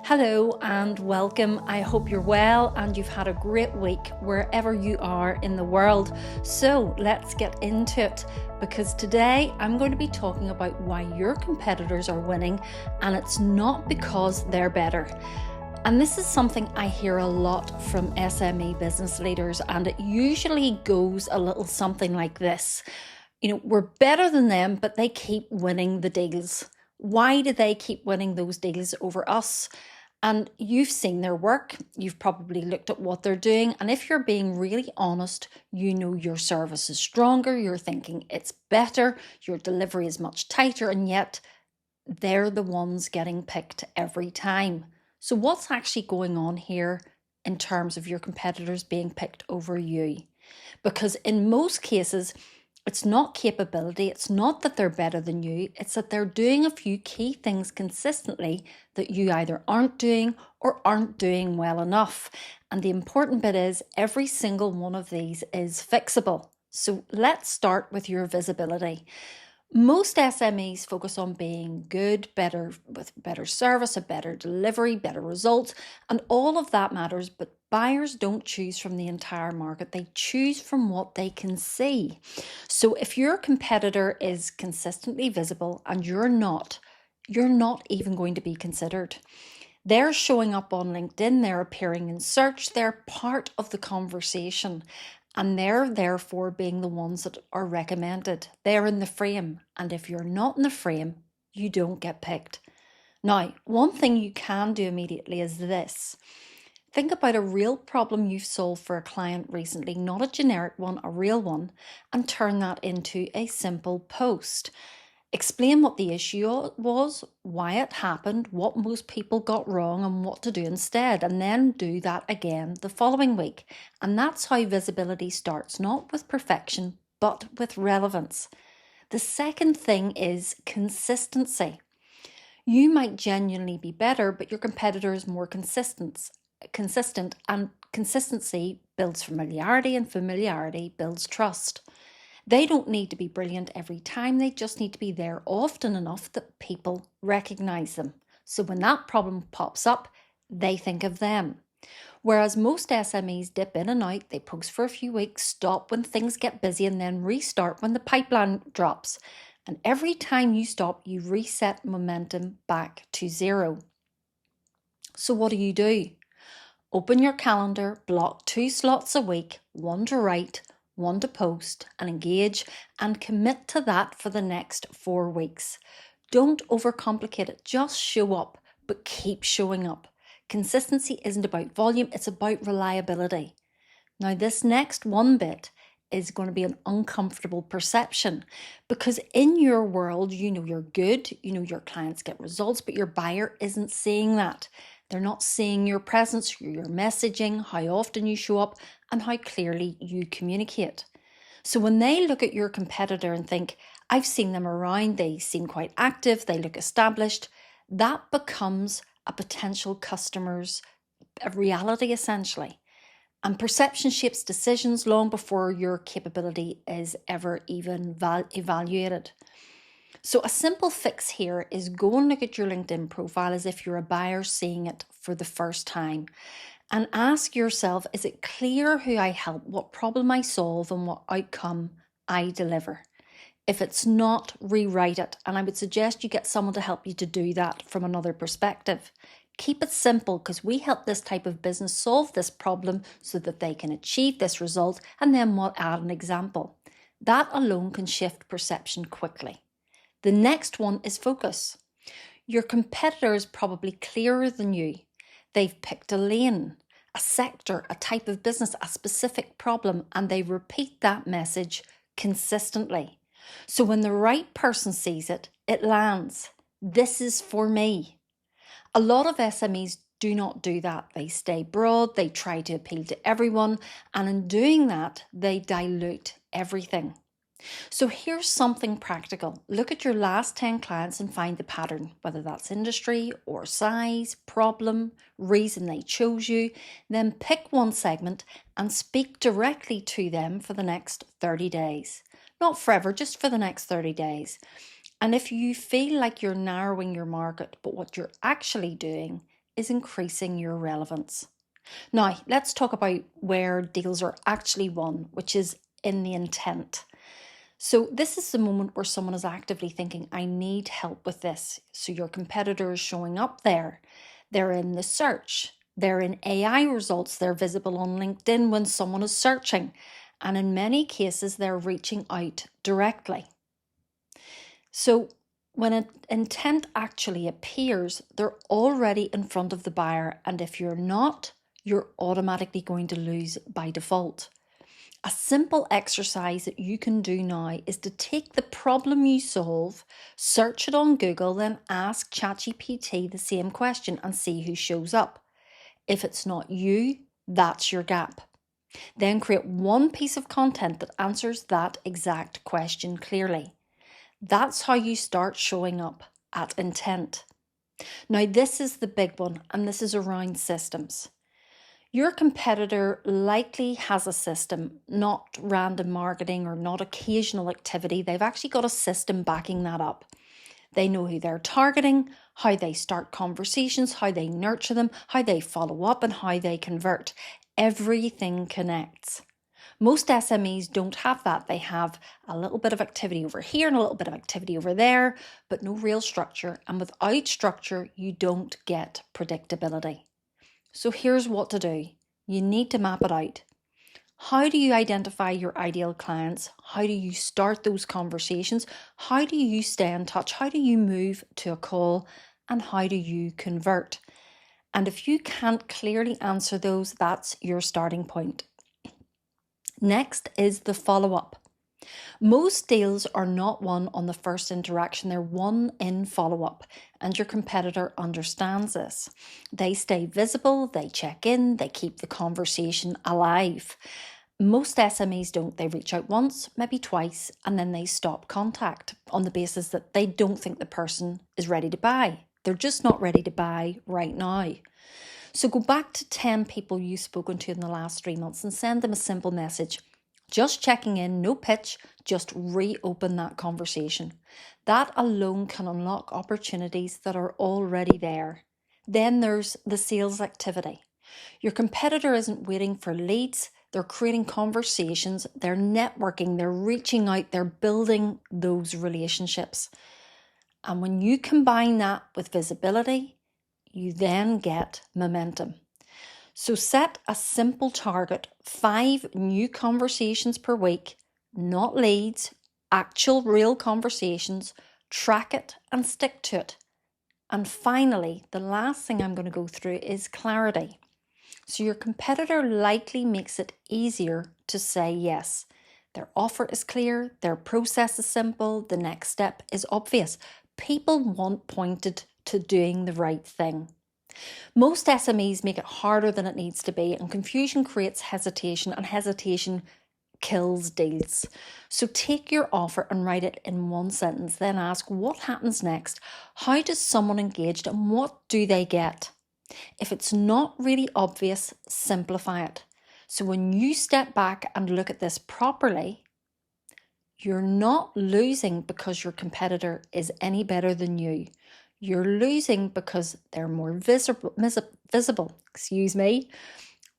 Hello and welcome. I hope you're well and you've had a great week wherever you are in the world. So let's get into it, because today I'm going to be talking about why your competitors are winning, and it's not because they're better. And this is something I hear a lot from SME business leaders, and it usually goes a little something like this. We're better than them, but they keep winning the deals. Why do they keep winning those deals over us? And you've seen their work, you've probably looked at what they're doing, and if you're being really honest, you know your service is stronger, you're thinking it's better, your delivery is much tighter, and yet they're the ones getting picked every time. So what's actually going on here in terms of your competitors being picked over you? Because in most cases, it's not capability, it's not that they're better than you, it's that they're doing a few key things consistently that you either aren't doing or aren't doing well enough. And the important bit is every single one of these is fixable. So let's start with your visibility. Most SMEs focus on being good, better, with better service, a better delivery, better results, and all of that matters, but buyers don't choose from the entire market. They choose from what they can see. So if your competitor is consistently visible and you're not even going to be considered. They're showing up on LinkedIn, they're appearing in search, they're part of the conversation. And they're therefore being the ones that are recommended. They're in the frame. And if you're not in the frame, you don't get picked. Now, one thing you can do immediately is this. Think about a real problem you've solved for a client recently, not a generic one, a real one, and turn that into a simple post. Explain what the issue was, why it happened, what most people got wrong, and what to do instead, and then do that again the following week. And that's how visibility starts, not with perfection, but with relevance. The second thing is consistency. You might genuinely be better, but your competitor is more consistent, and consistency builds familiarity, and familiarity builds trust. They don't need to be brilliant every time, they just need to be there often enough that people recognise them. So when that problem pops up, they think of them. Whereas most SMEs dip in and out, they post for a few weeks, stop when things get busy, and then restart when the pipeline drops. And every time you stop, you reset momentum back to zero. So what do? Open your calendar, block 2 slots a week, one to write, one to post and engage, and commit to that for the next 4 weeks. Don't overcomplicate it, just show up, but keep showing up. Consistency isn't about volume, it's about reliability. Now this next one bit is going to be an uncomfortable perception, because in your world, you know you're good, you know your clients get results, but your buyer isn't seeing that. They're not seeing your presence, your messaging, how often you show up, and how clearly you communicate. So when they look at your competitor and think, I've seen them around, they seem quite active, they look established, that becomes a potential customer's reality essentially. And perception shapes decisions long before your capability is ever even evaluated. So a simple fix here is go and look at your LinkedIn profile as if you're a buyer seeing it for the first time, and ask yourself, is it clear who I help, what problem I solve, and what outcome I deliver? If it's not, rewrite it, and I would suggest you get someone to help you to do that from another perspective. Keep it simple, because we help this type of business solve this problem so that they can achieve this result, and then we'll add an example. That alone can shift perception quickly. The next one is focus. Your competitor is probably clearer than you. They've picked a lane, a sector, a type of business, a specific problem, and they repeat that message consistently. So when the right person sees it, it lands. This is for me. A lot of SMEs do not do that. They stay broad, they try to appeal to everyone, and in doing that, they dilute everything. So here's something practical. Look at your last 10 clients and find the pattern, whether that's industry or size, problem, reason they chose you. Then pick one segment and speak directly to them for the next 30 days. Not forever, just for the next 30 days. And if you feel like you're narrowing your market, but what you're actually doing is increasing your relevance. Now, let's talk about where deals are actually won, which is in the intent. So this is the moment where someone is actively thinking, I need help with this. So your competitor is showing up there. They're in the search. They're in AI results. They're visible on LinkedIn when someone is searching. And in many cases, they're reaching out directly. So when an intent actually appears, they're already in front of the buyer. And if you're not, you're automatically going to lose by default. A simple exercise that you can do now is to take the problem you solve, search it on Google, then ask ChatGPT the same question and see who shows up. If it's not you, that's your gap. Then create one piece of content that answers that exact question clearly. That's how you start showing up at intent. Now, this is the big one, and this is around systems. Your competitor likely has a system, not random marketing or not occasional activity. They've actually got a system backing that up. They know who they're targeting, how they start conversations, how they nurture them, how they follow up, and how they convert. Everything connects. Most SMEs don't have that. They have a little bit of activity over here and a little bit of activity over there, but no real structure. And without structure, you don't get predictability. So here's what to do. You need to map it out. How do you identify your ideal clients? How do you start those conversations? How do you stay in touch? How do you move to a call? And how do you convert? And if you can't clearly answer those, that's your starting point. Next is the follow-up. Most deals are not won on the first interaction, they're won in follow-up, and your competitor understands this. They stay visible, they check in, they keep the conversation alive. Most SMEs don't. They reach out once, maybe twice, and then they stop contact on the basis that they don't think the person is ready to buy. They're just not ready to buy right now. So go back to 10 people you've spoken to in the last 3 months and send them a simple message. Just checking in, no pitch, just reopen that conversation. That alone can unlock opportunities that are already there. Then there's the sales activity. Your competitor isn't waiting for leads, they're creating conversations, they're networking, they're reaching out, they're building those relationships. And when you combine that with visibility, you then get momentum. So set a simple target, 5 new conversations per week, not leads, actual real conversations, track it and stick to it. And finally, the last thing I'm going to go through is clarity. So your competitor likely makes it easier to say yes. Their offer is clear, their process is simple, the next step is obvious. People want pointed to doing the right thing. Most SMEs make it harder than it needs to be, and confusion creates hesitation, and hesitation kills deals. So take your offer and write it in one sentence, then ask what happens next, how does someone engage, and what do they get? If it's not really obvious, simplify it. So when you step back and look at this properly, you're not losing because your competitor is any better than you. You're losing because they're more visible,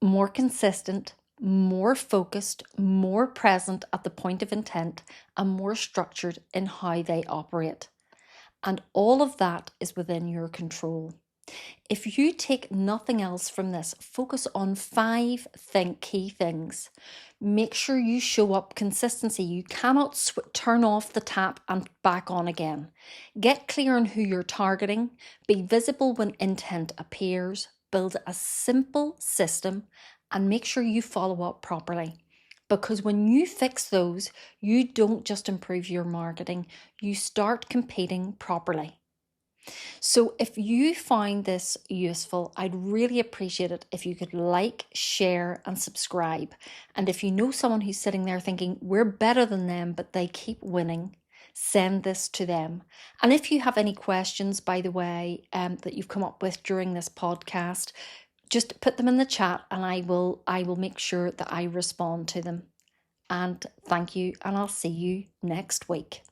more consistent, more focused, more present at the point of intent, and more structured in how they operate. And all of that is within your control. If you take nothing else from this, focus on 5 key things. Make sure you show up consistency. You cannot turn off the tap and back on again. Get clear on who you're targeting. Be visible when intent appears. Build a simple system and make sure you follow up properly. Because when you fix those, you don't just improve your marketing, you start competing properly. So if you find this useful, I'd really appreciate it if you could like, share and subscribe. And if you know someone who's sitting there thinking we're better than them, but they keep winning, send this to them. And if you have any questions, by the way, that you've come up with during this podcast, just put them in the chat and I will make sure that I respond to them. And thank you, and I'll see you next week.